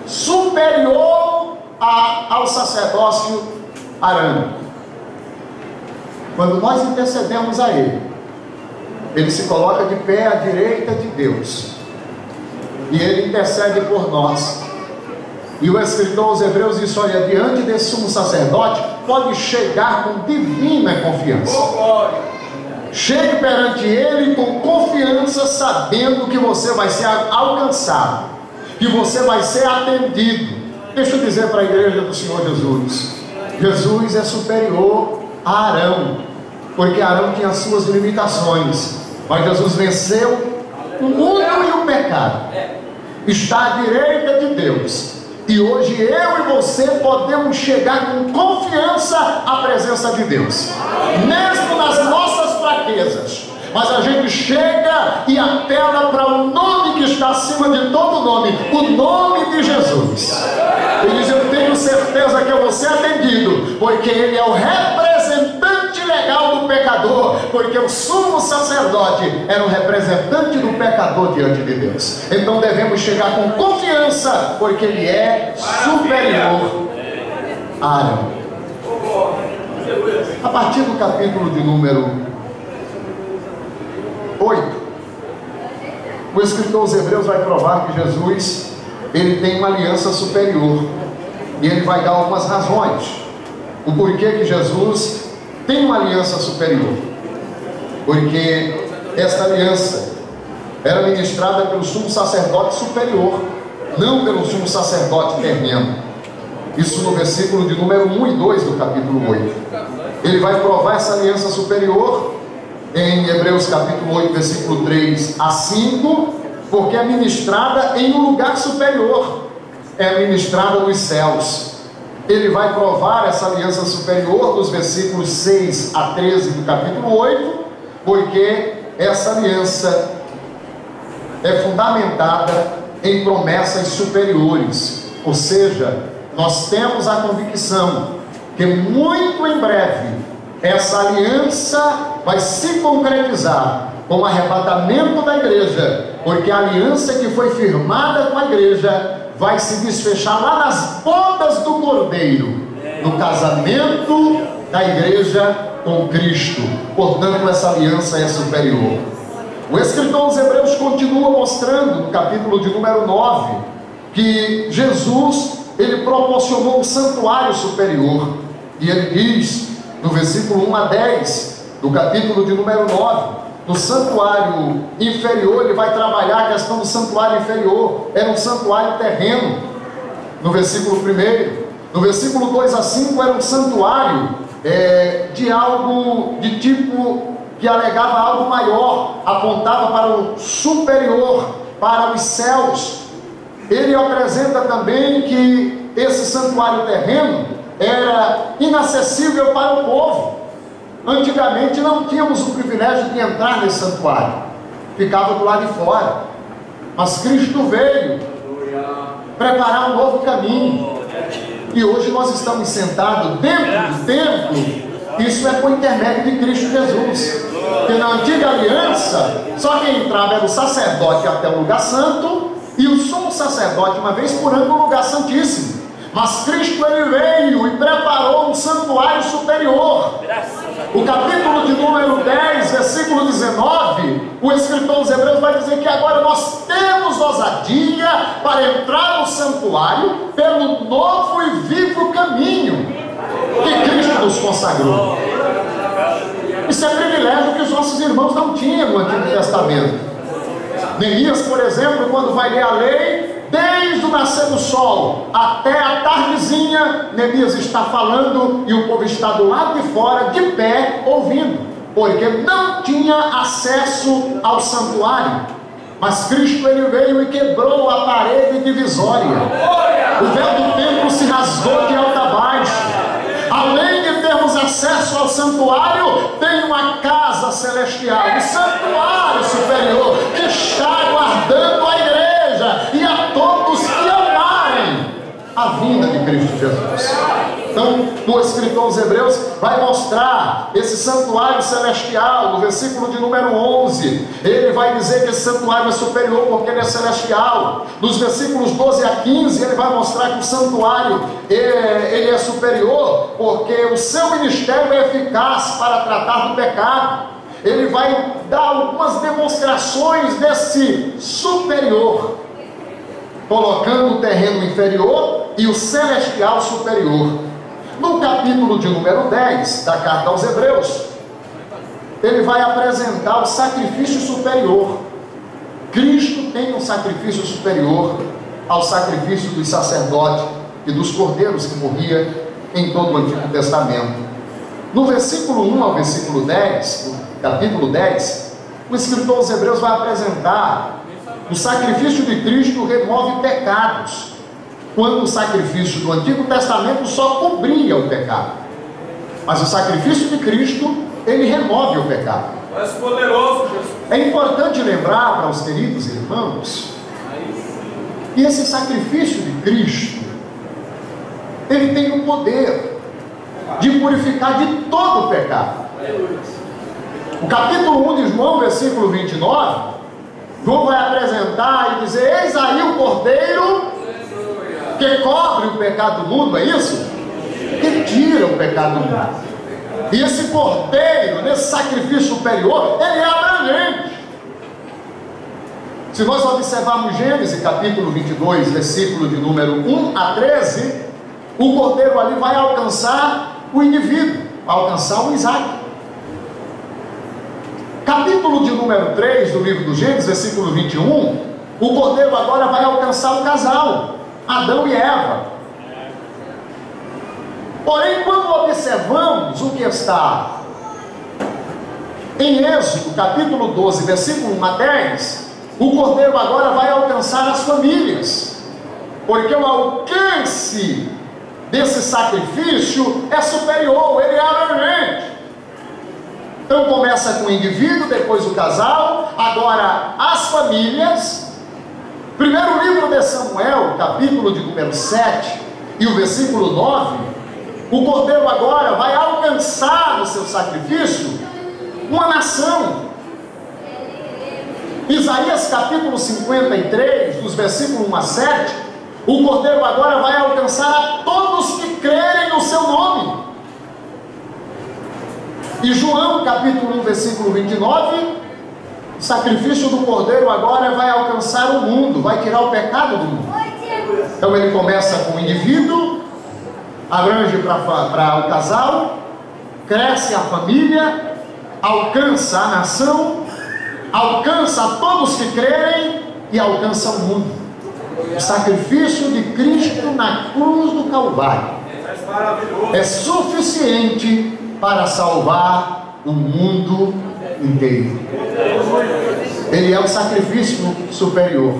superior ao sacerdócio arâmico, quando nós intercedemos a ele, ele se coloca de pé à direita de Deus, e ele intercede por nós. E o escritor aos Hebreus diz: olha, diante desse sumo sacerdote pode chegar com divina confiança. Chegue perante Ele com confiança, sabendo que você vai ser alcançado, que você vai ser atendido. Deixa eu dizer para a igreja do Senhor Jesus: Jesus é superior a Arão, porque Arão tinha as suas limitações, mas Jesus venceu o mundo e o pecado, está à direita de Deus, e hoje eu e você podemos chegar com confiança à presença de Deus, mesmo nas nossas fraquezas, mas a gente chega e apela para o nome que está acima de todo nome, o nome de Jesus, e diz: eu tenho certeza que eu vou ser atendido, porque Ele é o representante legal do pecador, porque o sumo sacerdote era um representante do pecador diante de Deus. Então devemos chegar com confiança, porque Ele é superior a Arão. A partir do capítulo de número 8, o escritor aos Hebreus vai provar que Jesus, ele tem uma aliança superior, e ele vai dar algumas razões o porquê que Jesus tem uma aliança superior. Porque esta aliança era ministrada pelo sumo sacerdote superior, não pelo sumo sacerdote terreno. Isso no versículo de número 1 e 2 do capítulo 8. Ele vai provar essa aliança superior em Hebreus capítulo 8, versículo 3 a 5, porque é ministrada em um lugar superior, é ministrada nos céus. Ele vai provar essa aliança superior dos versículos 6 a 13 do capítulo 8, porque essa aliança é fundamentada em promessas superiores, ou seja, nós temos a convicção que muito em breve essa aliança vai se concretizar com o arrebatamento da igreja, porque a aliança que foi firmada com a igreja vai se desfechar lá nas bodas do Cordeiro, no casamento da igreja com Cristo. Portanto, essa aliança é superior. O escritor dos Hebreus continua mostrando, no capítulo de número 9, que Jesus, ele proporcionou um santuário superior, e ele diz, no versículo 1 a 10, do capítulo de número 9, no santuário inferior, ele vai trabalhar a questão do santuário inferior, era um santuário terreno, no versículo 1. No versículo 2 a 5, era um santuário de algo, de tipo, que alegava algo maior, apontava para o superior, para os céus. Ele apresenta também que esse santuário terreno era inacessível para o povo. Antigamente não tínhamos o privilégio de entrar nesse santuário, ficava do lado de fora, mas Cristo veio preparar um novo caminho, e hoje nós estamos sentados dentro do templo. Isso é por intermédio de Cristo Jesus, porque na antiga aliança só quem entrava era o sacerdote até o lugar santo, e o sumo sacerdote uma vez por ano no lugar santíssimo. Mas Cristo, ele veio e preparou um santuário superior. O capítulo de número 10, versículo 19, o escritor dos Hebreus vai dizer que agora nós temos ousadia para entrar no santuário pelo novo e vivo caminho que Cristo nos consagrou. Isso é privilégio que os nossos irmãos não tinham no Antigo Testamento. Neemias, por exemplo, quando vai ler a lei, desde o nascer do sol até a tardezinha, Neemias está falando e o povo está do lado de fora, de pé, ouvindo, porque não tinha acesso ao santuário. Mas Cristo, ele veio e quebrou a parede divisória. O véu do templo se rasgou de alto a baixo. Além de termos acesso ao santuário, tem uma casa celestial, um santuário superior, que está aguardando a igreja e a todos que amarem a vinda de Cristo Jesus. Então, o escritor dos Hebreus vai mostrar esse santuário celestial, no versículo de número 11, ele vai dizer que esse santuário é superior porque ele é celestial. Nos versículos 12 a 15, ele vai mostrar que o santuário ele é superior porque o seu ministério é eficaz para tratar do pecado. Ele vai dar algumas demonstrações desse superior, colocando o terreno inferior e o celestial superior. No capítulo de número 10 da carta aos Hebreus, ele vai apresentar o sacrifício superior. Cristo tem um sacrifício superior ao sacrifício dos sacerdotes e dos cordeiros que morria em todo o Antigo Testamento. No versículo 1 ao versículo 10, no capítulo 10, o escritor aos Hebreus vai apresentar o sacrifício de Cristo remove pecados, quando o sacrifício do Antigo Testamento só cobria o pecado. Mas o sacrifício de Cristo, ele remove o pecado. És poderoso, Jesus. É importante lembrar para os queridos irmãos que esse sacrifício de Cristo, ele tem o poder de purificar de todo o pecado. O capítulo 1 de João, versículo 29, João vai apresentar e dizer: eis aí o Cordeiro que cobre o pecado do mundo, é isso? Que tira o pecado do mundo. E esse Cordeiro, nesse sacrifício superior, ele é abrangente. Se nós observarmos Gênesis capítulo 22, versículo de número 1 a 13, o Cordeiro ali vai alcançar o indivíduo, vai alcançar o Isaac. Capítulo de número 3 do livro do Gênesis, versículo 21, o Cordeiro agora vai alcançar o casal, Adão e Eva. Porém, quando observamos o que está em Êxodo, capítulo 12, versículo 1 a 10, o Cordeiro agora vai alcançar as famílias, porque o alcance desse sacrifício é superior, ele é abrangente. Então começa com o indivíduo, depois o casal, agora as famílias. Primeiro livro de Samuel, capítulo de número 7 e o versículo 9, o Cordeiro agora vai alcançar no seu sacrifício uma nação. Isaías capítulo 53, dos versículos 1 a 7, o Cordeiro agora vai alcançar a todos que crerem no seu nome. E João capítulo 1, versículo 29, o sacrifício do Cordeiro agora vai alcançar o mundo, vai tirar o pecado do mundo. Então ele começa com o indivíduo, abrange para o casal, cresce a família, alcança a nação, alcança a todos que crerem e alcança o mundo. O sacrifício de Cristo na cruz do Calvário é suficiente para salvar o mundo inteiro. Ele é o sacrifício superior.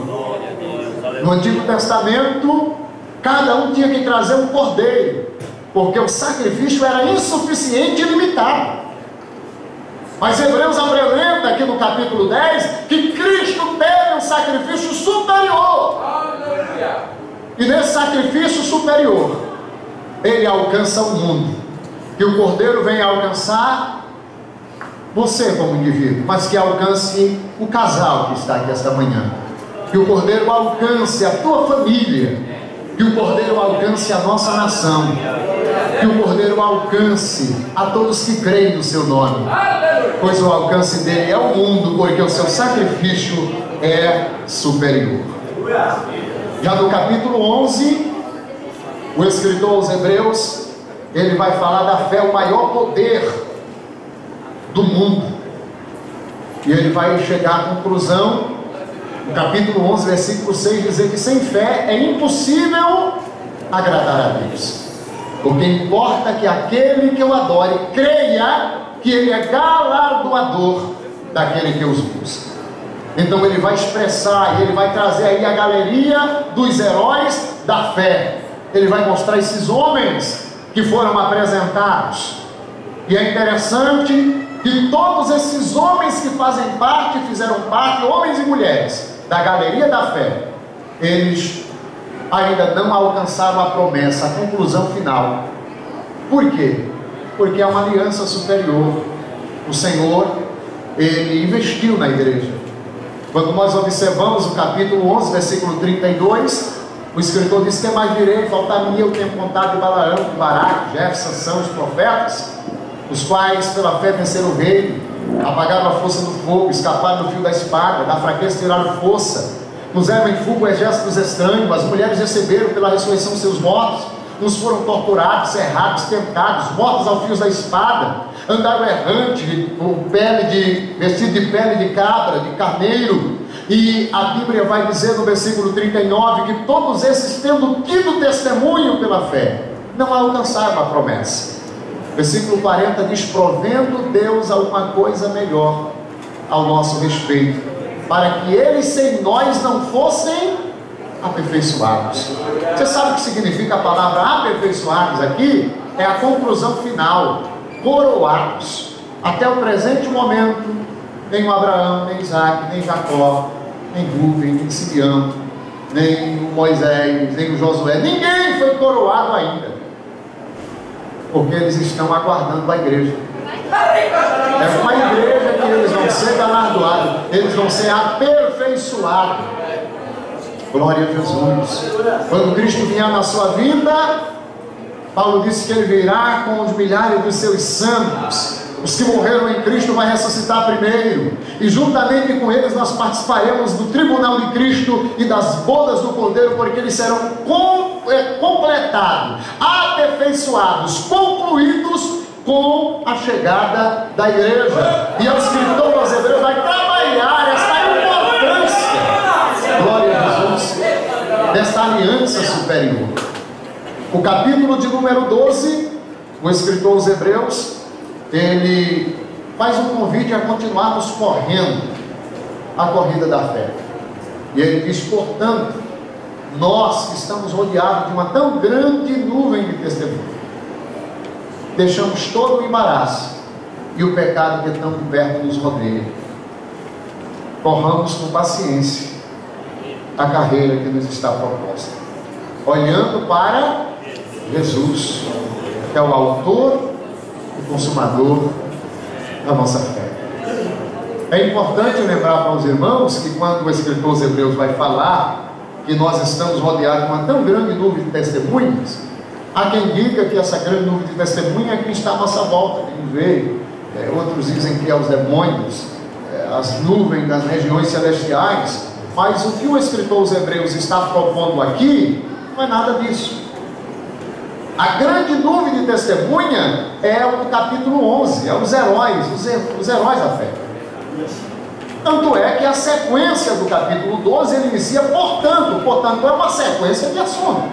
No Antigo Testamento, cada um tinha que trazer um cordeiro, porque o sacrifício era insuficiente e limitado. Mas Hebreus apresenta aqui no capítulo 10 que Cristo teve um sacrifício superior. E nesse sacrifício superior, ele alcança o mundo. Que o Cordeiro venha alcançar você como indivíduo, mas que alcance o casal que está aqui esta manhã. Que o Cordeiro alcance a tua família. Que o Cordeiro alcance a nossa nação. Que o Cordeiro alcance a todos que creem no seu nome. Pois o alcance dele é o mundo, porque o seu sacrifício é superior. Já no capítulo 11, o escritor aos Hebreus, ele vai falar da fé, o maior poder do mundo. E ele vai chegar à conclusão, no capítulo 11, versículo 6, dizer que sem fé é impossível agradar a Deus. Porque importa que aquele que o adore creia que ele é galardoador daquele que os busca. Então ele vai expressar, e ele vai trazer aí a galeria dos heróis da fé. Ele vai mostrar esses homens que foram apresentados. E é interessante que todos esses homens que fazem parte, fizeram parte, homens e mulheres da galeria da fé, eles ainda não alcançaram a promessa, a conclusão final. Por quê? Porque é uma aliança superior. O Senhor, ele investiu na igreja. Quando nós observamos o capítulo 11, versículo 32, o escritor diz: que mais direi? Faltar-me eu tenho contado de Balaão, de Baraque, Jefes, Sansão, os profetas, os quais pela fé venceram o rei, apagaram a força do fogo, escaparam do fio da espada, da fraqueza tiraram força, puseram em fuga o exército dos estranhos, as mulheres receberam pela ressurreição seus mortos, uns foram torturados, serrados, tentados, mortos ao fio da espada, andaram errante, vestido de pele de cabra, de carneiro. E a Bíblia vai dizer no versículo 39 que todos esses, tendo tido testemunho pela fé, não alcançaram a promessa. Versículo 40 diz: provendo Deus alguma coisa melhor ao nosso respeito, para que eles sem nós não fossem aperfeiçoados. Você sabe o que significa a palavra aperfeiçoados aqui? É a conclusão final, coroados. Até o presente momento, nem o Abraão, nem Isaac, nem Jacó, nem Rúben, nem Simeão, nem o Moisés, nem o Josué, ninguém foi coroado ainda, porque eles estão aguardando a igreja. É com a igreja que eles vão ser galardoados, eles vão ser aperfeiçoados. Glória a Jesus. Quando Cristo vier na sua vida, Paulo disse que ele virá com os milhares dos seus santos. Os que morreram em Cristo vai ressuscitar primeiro, e juntamente com eles nós participaremos do tribunal de Cristo e das bodas do Cordeiro, porque eles serão completados, aperfeiçoados, concluídos com a chegada da igreja. E o escritor aos Hebreus vai trabalhar essa importância, glória a Jesus, desta aliança superior. O capítulo de número 12, o escritor aos Hebreus, ele faz um convite a continuarmos correndo a corrida da fé. E ele diz: portanto, nós que estamos rodeados de uma tão grande nuvem de testemunho, deixamos todo o embaraço e o pecado que tão de perto nos rodeia, corramos com paciência a carreira que nos está proposta, olhando para Jesus, que é o autor e consumador da nossa fé. É importante lembrar para os irmãos que quando o escritor aos Hebreus vai falar que nós estamos rodeados de uma tão grande nuvem de testemunhas, há quem diga que essa grande nuvem de testemunha é quem está à nossa volta, que nos vê. Outros dizem que é os demônios, as nuvens das regiões celestiais. Mas o que o escritor aos Hebreus está propondo aqui não é nada disso. A grande nuvem de testemunha é o capítulo 11, é os heróis da fé. Tanto é que a sequência do capítulo 12 ele inicia portanto é uma sequência de assuntos.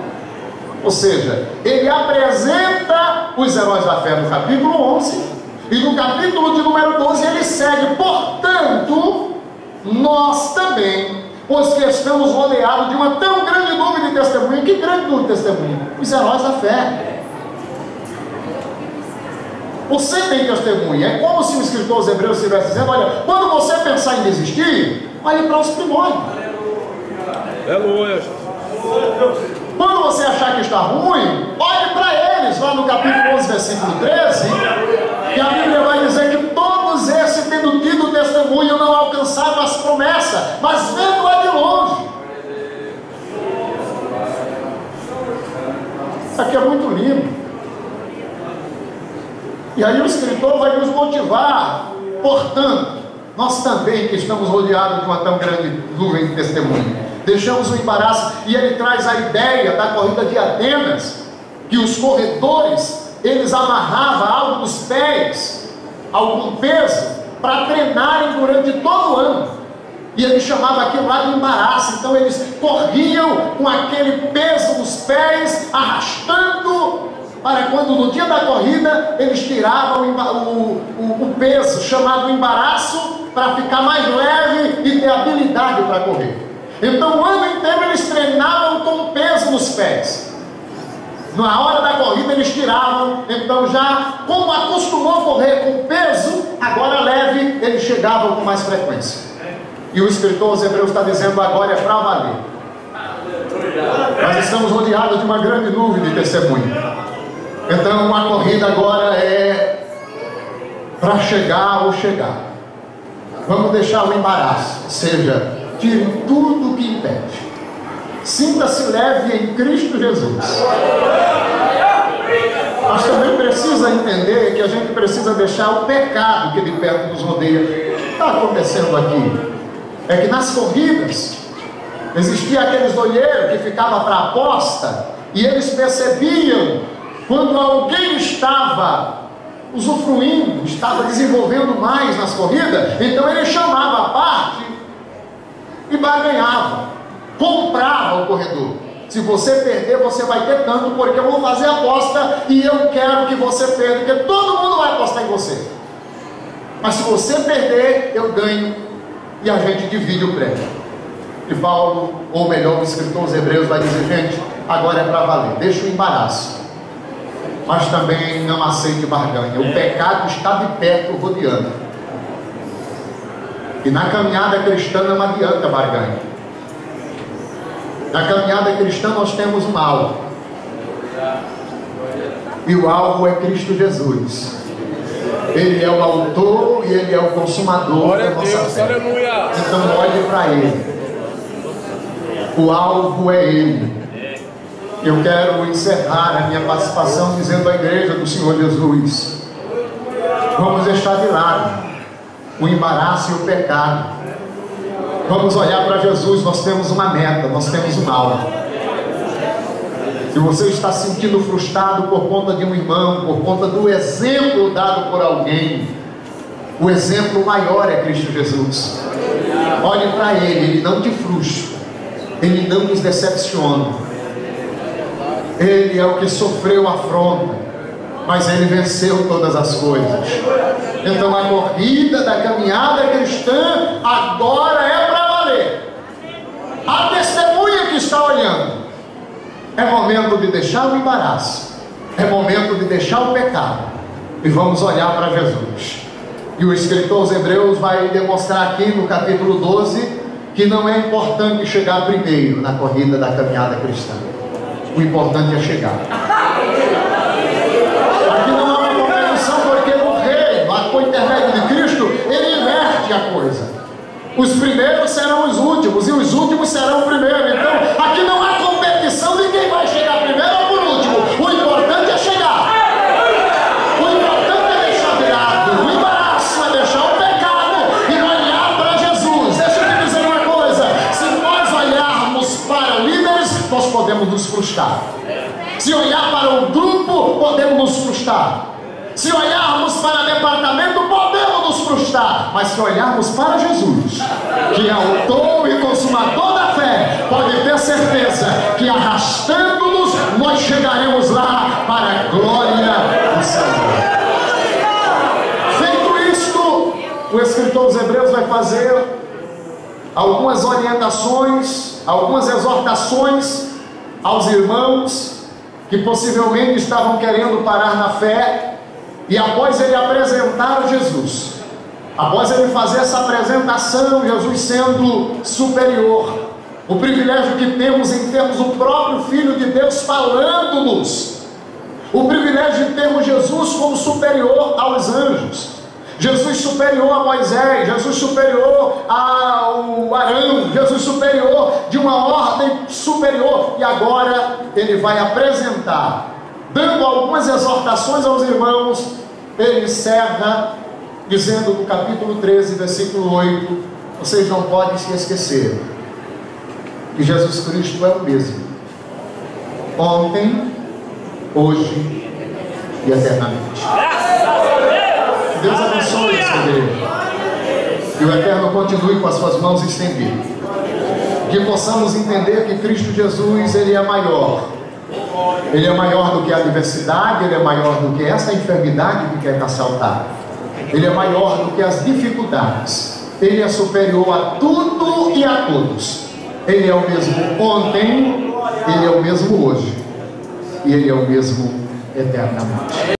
Ou seja, ele apresenta os heróis da fé no capítulo 11, e no capítulo de número 12 ele segue: portanto, nós também, pois que estamos rodeados de uma tão grande nuvem de testemunha. Que grande nuvem de testemunha? Os heróis da fé. Você tem testemunha. É como se o escritor aos Hebreus estivesse dizendo: olha, quando você pensar em desistir, olhe para os primórdios. Aleluia. Quando você achar que está ruim, olhe para eles, lá no capítulo 11, versículo 13, que a Bíblia vai dizer que todos esses, tendo tido testemunho, não alcançaram as promessas, mas vendo-a de longe. Isso aqui é muito lindo. E aí o escritor vai nos motivar: portanto, nós também, que estamos rodeados de uma tão grande nuvem de testemunho, deixamos o embaraço. E ele traz a ideia da corrida de Atenas, que os corredores, eles amarravam algo nos pés, algum peso, para treinarem durante todo o ano. E ele chamava aquilo lá de embaraço. Então eles corriam com aquele peso nos pés, arrastando, para quando no dia da corrida eles tiravam o peso, chamado embaraço, para ficar mais leve e ter habilidade para correr. Então o ano inteiro eles treinavam com peso nos pés. Na hora da corrida eles tiravam. Então, já como acostumou a correr com peso, agora leve, eles chegavam com mais frequência. E o escritor aos Hebreus está dizendo: agora é para valer. Nós estamos rodeados de uma grande nuvem de testemunho. Então a corrida agora é para chegar ou chegar. Vamos deixar o embaraço, ou seja, tire tudo o que impede. Sinta-se leve em Cristo Jesus. Mas também precisa entender que a gente precisa deixar o pecado que de perto nos rodeia. O que está acontecendo aqui é que nas corridas existia aqueles olheiros que ficavam para aposta e eles percebiam quando alguém estava usufruindo, estava desenvolvendo mais nas corridas, então ele chamava a parte e barganhava, comprava o corredor. Se você perder, você vai ter tanto, porque eu vou fazer a aposta e eu quero que você perca, porque todo mundo vai apostar em você. Mas se você perder, eu ganho e a gente divide o prêmio. E Paulo, ou melhor, o escritor aos Hebreus vai dizer: gente, agora é para valer, deixa o embaraço, mas também não aceite barganha. O pecado está de perto rodeando, e na caminhada cristã não adianta barganha. Na caminhada cristã nós temos um alvo, e o alvo é Cristo Jesus. Ele é o autor e Ele é o consumador da nossa fé. Então olhe para Ele. O alvo é Ele. Eu quero encerrar a minha participação dizendo à igreja do Senhor Jesus: vamos deixar de lado o embaraço e o pecado. Vamos olhar para Jesus. Nós temos uma meta, nós temos um alvo. Se você está se sentindo frustrado por conta de um irmão, por conta do exemplo dado por alguém, o exemplo maior é Cristo Jesus. Olhe para Ele, Ele não te frustra, Ele não nos decepciona. Ele é o que sofreu afronta, mas Ele venceu todas as coisas. Então a corrida da caminhada cristã agora é para valer. A testemunha que está olhando, é momento de deixar o embaraço, é momento de deixar o pecado, e vamos olhar para Jesus. E o escritor aos Hebreus vai demonstrar aqui no capítulo 12 que não é importante chegar primeiro na corrida da caminhada cristã. O importante é chegar. Aqui não há uma competição, porque o reino, por intermédio de Cristo, ele inverte a coisa. Os primeiros serão os últimos, e os últimos serão os primeiros. Então, aqui não há competição de quem vai chegar primeiro ou por último. O importante é chegar. O importante é deixar virado. O embaraço é deixar o pecado e olhar para Jesus. Deixa eu te dizer uma coisa: se nós olharmos para líderes, nós podemos nos frustrar. Se olhar para um grupo, podemos nos frustrar. Se olharmos para departamento, podemos nos frustrar. Mas se olharmos para Jesus, que é autor e consumador da fé, pode ter certeza que arrastando-nos, nós chegaremos lá para a glória do Senhor. Feito isto, o escritor dos Hebreus vai fazer algumas orientações, algumas exortações aos irmãos que possivelmente estavam querendo parar na fé. E após ele apresentar Jesus, após ele fazer essa apresentação, Jesus sendo superior, o privilégio que temos em termos o próprio Filho de Deus falando-nos, o privilégio de termos Jesus como superior aos anjos, Jesus superior a Moisés, Jesus superior ao Arão, Jesus superior de uma ordem superior. E agora ele vai apresentar, dando algumas exortações aos irmãos. Ele encerra dizendo no capítulo 13, versículo 8: vocês não podem se esquecer que Jesus Cristo é o mesmo, ontem, hoje e eternamente. Deus abençoe essa igreja, e o Eterno continue com as suas mãos estendidas, que possamos entender que Cristo Jesus, Ele é maior. Ele é maior do que a adversidade, Ele é maior do que essa enfermidade que quer te assaltar, Ele é maior do que as dificuldades, Ele é superior a tudo e a todos. Ele é o mesmo ontem, Ele é o mesmo hoje, e Ele é o mesmo eternamente.